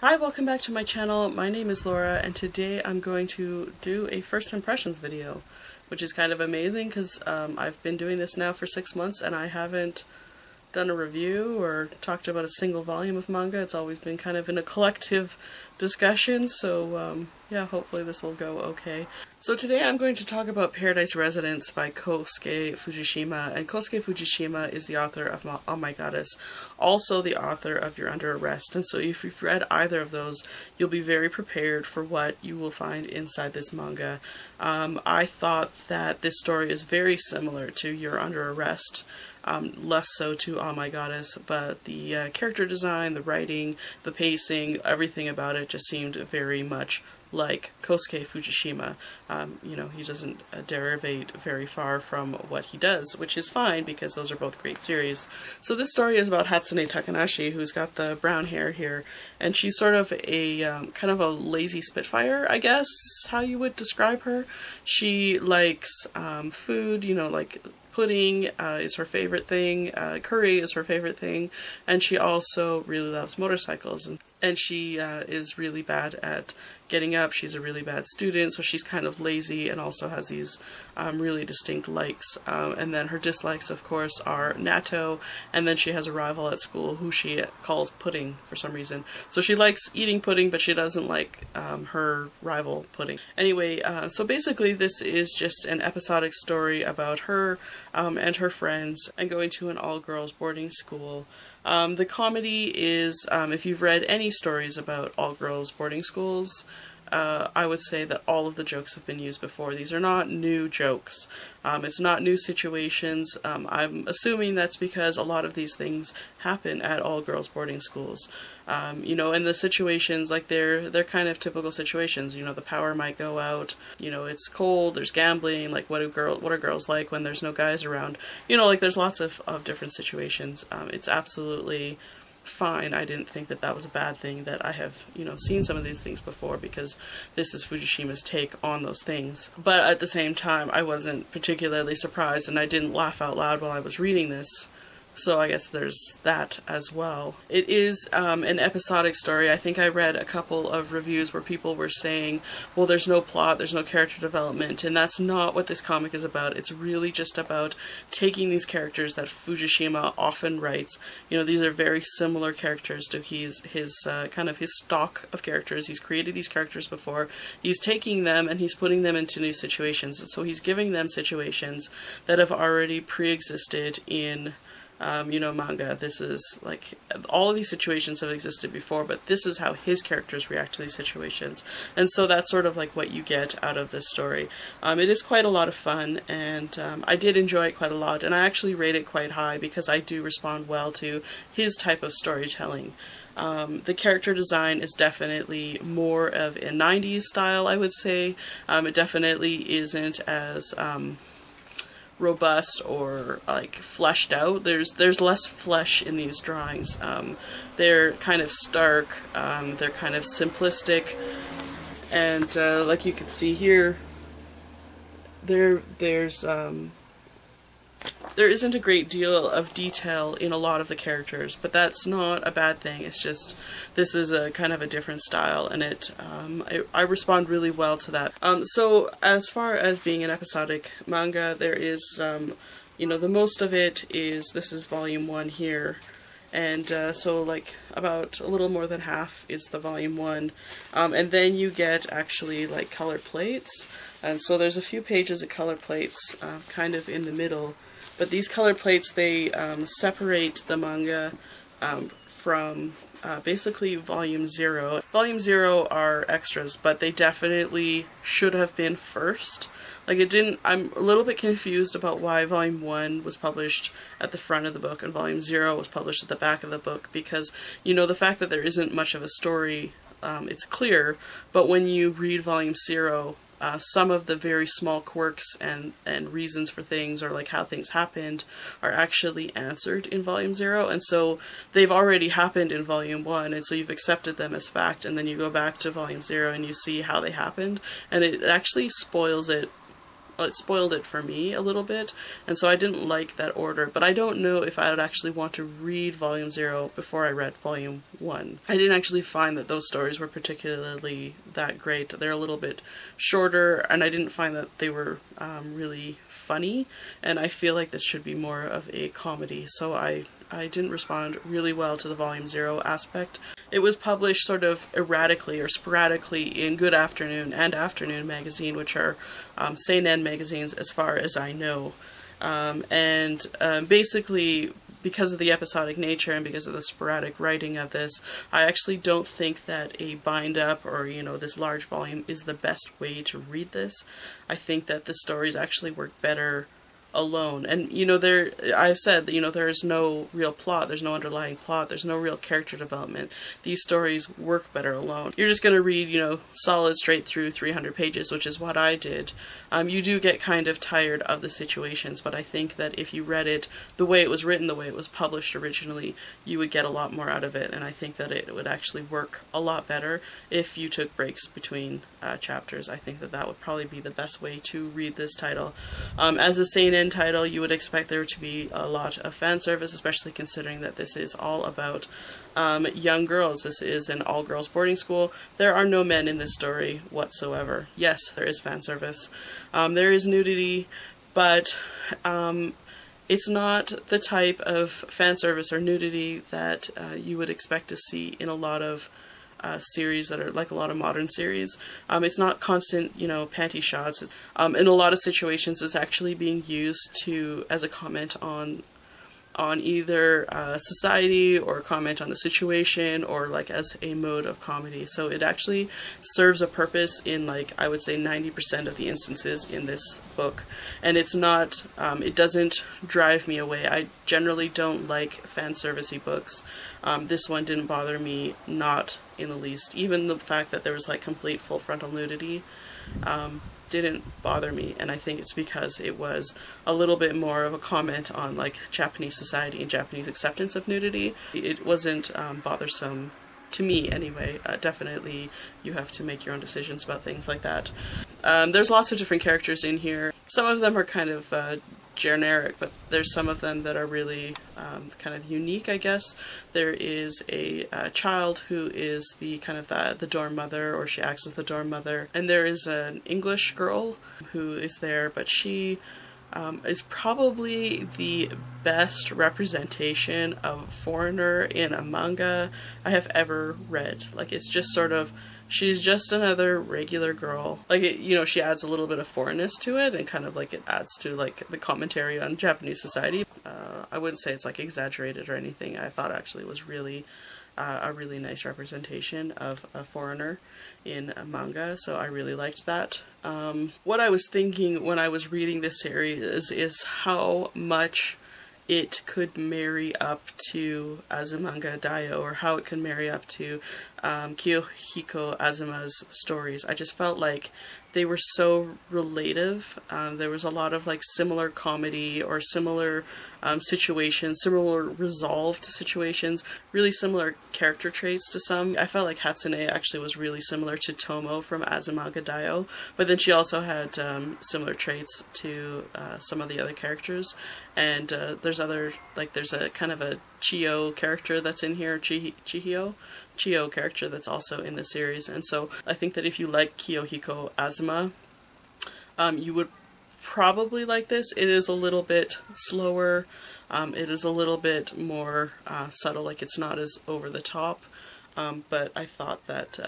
Hi, welcome back to my channel. My name is Laura, and today I'm going to do a first impressions video, which is kind of amazing because I've been doing this now for 6 months and I haven't done a review or talked about a single volume of manga. It's always been kind of in a collective discussion, so yeah, hopefully this will go okay. So today I'm going to talk about Paradise Residence by Kosuke Fujishima, and Kosuke Fujishima is the author of Oh My Goddess, also the author of You're Under Arrest, and so if you've read either of those, you'll be very prepared for what you will find inside this manga. I thought that this story is very similar to You're Under Arrest, less so to Oh My Goddess, but the character design, the writing, the pacing, everything about it just seemed very much like Kosuke Fujishima. You know, he doesn't derivate very far from what he does, which is fine because those are both great series. So this story is about Hatsune Takanashi, who's got the brown hair here, and she's sort of a kind of a lazy spitfire, I guess, how you would describe her. She likes food, you know, like pudding is her favorite thing, curry is her favorite thing, and she also really loves motorcycles, and she is really bad at getting up. She's a really bad student, so she's kind of lazy and also has these really distinct likes. And then her dislikes, of course, are natto, and then she has a rival at school who she calls pudding for some reason. So she likes eating pudding, but she doesn't like her rival pudding. Anyway, so basically this is just an episodic story about her and her friends and going to an all-girls boarding school. The comedy is, if you've read any stories about all-girls boarding schools, I would say that all of the jokes have been used before. These are not new jokes. It's not new situations. I'm assuming that's because a lot of these things happen at all-girls boarding schools. You know, and the situations, like, they're kind of typical situations. You know, the power might go out, you know, it's cold, there's gambling, like, what are girls like when there's no guys around? You know, like, there's lots of different situations. It's absolutely fine. I didn't think that that was a bad thing, that I have, you know, seen some of these things before, because this is Fujishima's take on those things. But at the same time, I wasn't particularly surprised, and I didn't laugh out loud while I was reading this. So I guess there's that as well. It is an episodic story. I think I read a couple of reviews where people were saying, well, there's no plot, there's no character development, and that's not what this comic is about. It's really just about taking these characters that Fujishima often writes. You know, these are very similar characters to his kind of his stock of characters. He's created these characters before. He's taking them and he's putting them into new situations. And so he's giving them situations that have already pre-existed in you know, manga. This is, like, all of these situations have existed before, but this is how his characters react to these situations. And so that's sort of like what you get out of this story. It is quite a lot of fun, and I did enjoy it quite a lot, and I actually rate it quite high because I do respond well to his type of storytelling. The character design is definitely more of a 90s style, I would say. It definitely isn't as robust or like fleshed out. There's less flesh in these drawings. They're kind of stark, they're kind of simplistic, and like you can see here, there isn't a great deal of detail in a lot of the characters, but that's not a bad thing. It's just, this is a kind of a different style, and I respond really well to that. So as far as being an episodic manga, there is, you know, the most of it is, this is volume 1 here, and so like about a little more than half is the volume 1, and then you get actually like color plates, and so there's a few pages of color plates kind of in the middle. But these color plates, they separate the manga from basically volume 0. Volume 0 are extras, but they definitely should have been first. Like, it didn't, I'm a little bit confused about why volume 1 was published at the front of the book and volume 0 was published at the back of the book, because, you know, the fact that there isn't much of a story, it's clear, but when you read volume 0, some of the very small quirks and reasons for things, or like how things happened, are actually answered in volume 0, and so they've already happened in volume 1, and so you've accepted them as fact, and then you go back to volume 0 and you see how they happened, and it actually spoils it it spoiled it for me a little bit, and so I didn't like that order, but I don't know if I would actually want to read Volume 0 before I read Volume 1. I didn't actually find that those stories were particularly that great. They're a little bit shorter, and I didn't find that they were really funny, and I feel like this should be more of a comedy, so I didn't respond really well to the Volume 0 aspect. It was published sort of erratically or sporadically in Good Afternoon and Afternoon magazine, which are seinen magazines as far as I know. Basically, because of the episodic nature and because of the sporadic writing of this, I actually don't think that a bind-up or, this large volume is the best way to read this. I think that the stories actually work better alone. And, I've said that, there is no real plot, there's no underlying plot, there's no real character development. These stories work better alone. You're just going to read, solid straight through 300 pages, which is what I did. You do get kind of tired of the situations, but I think that if you read it the way it was written, the way it was published originally, you would get a lot more out of it, and I think that it would actually work a lot better if you took breaks between chapters. I think that would probably be the best way to read this title. As a seinen title, you would expect there to be a lot of fan service, especially considering that this is all about young girls. This is an all-girls boarding school. There are no men in this story whatsoever. Yes, there is fan service. There is nudity, but it's not the type of fan service or nudity that you would expect to see in a lot of series that are like a lot of modern series. It's not constant, panty shots. In a lot of situations, it's actually being used as a comment on either society or comment on the situation or like as a mode of comedy. So it actually serves a purpose in I would say 90% of the instances in this book. And it's not, it doesn't drive me away. I generally don't like fan servicey books. This one didn't bother me, not in the least. Even the fact that there was complete full frontal nudity didn't bother me, and I think it's because it was a little bit more of a comment on Japanese society and Japanese acceptance of nudity. It wasn't bothersome to me anyway. Definitely you have to make your own decisions about things like that. There's lots of different characters in here. Some of them are kind of generic, but there's some of them that are really kind of unique, I guess. There is a child who is the dorm mother, or she acts as the dorm mother, and there is an English girl who is there, but she is probably the best representation of foreigner in a manga I have ever read. It's just sort of, she's just another regular girl. She adds a little bit of foreignness to it, and kind of it adds to the commentary on Japanese society. I wouldn't say it's exaggerated or anything. I thought actually it was really a really nice representation of a foreigner in a manga, so I really liked that. What I was thinking when I was reading this series is how much it could marry up to Azumanga Daioh, or how it could marry up to Kiyohiko Azuma's stories. I just felt like they were so relative. There was a lot of similar comedy or similar situations, similar resolved situations, really similar character traits to some. I felt like Hatsune actually was really similar to Tomo from Azumanga Daioh, but then she also had similar traits to some of the other characters. And there's a kind of a Chiyo character that's in here, Chiyo character that's also in the series. And so I think that if you like Kiyohiko Azuma, you would probably like this. It is a little bit slower, it is a little bit more subtle, it's not as over the top, but I thought that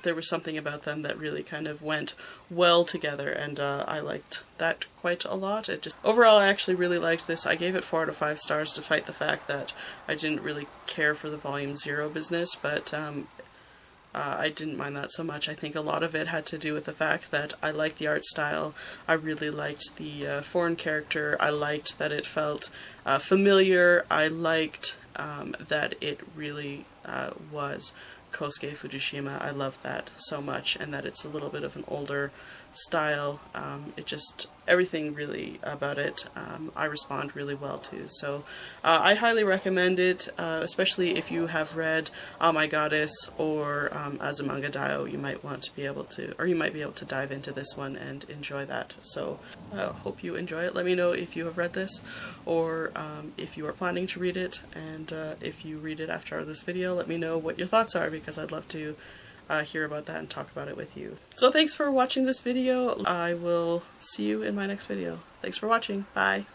there was something about them that really kind of went well together, and I liked that quite a lot. Overall, I actually really liked this. I gave it 4 out of 5 stars, despite the fact that I didn't really care for the Volume 0 business, but I didn't mind that so much. I think a lot of it had to do with the fact that I liked the art style, I really liked the foreign character, I liked that it felt familiar, I liked that it really was Kosuke Fujishima. I love that so much, and that it's a little bit of an older style. Everything really about it I respond really well to. So I highly recommend it, especially if you have read My Goddess or As a Manga Dio. You might want to be able to, or you might be able to dive into this one and enjoy that. So I hope you enjoy it. Let me know if you have read this, or if you are planning to read it, and if you read it after this video, let me know what your thoughts are, because I'd love to hear about that and talk about it with you. So thanks for watching this video. I will see you in my next video. Thanks for watching. Bye.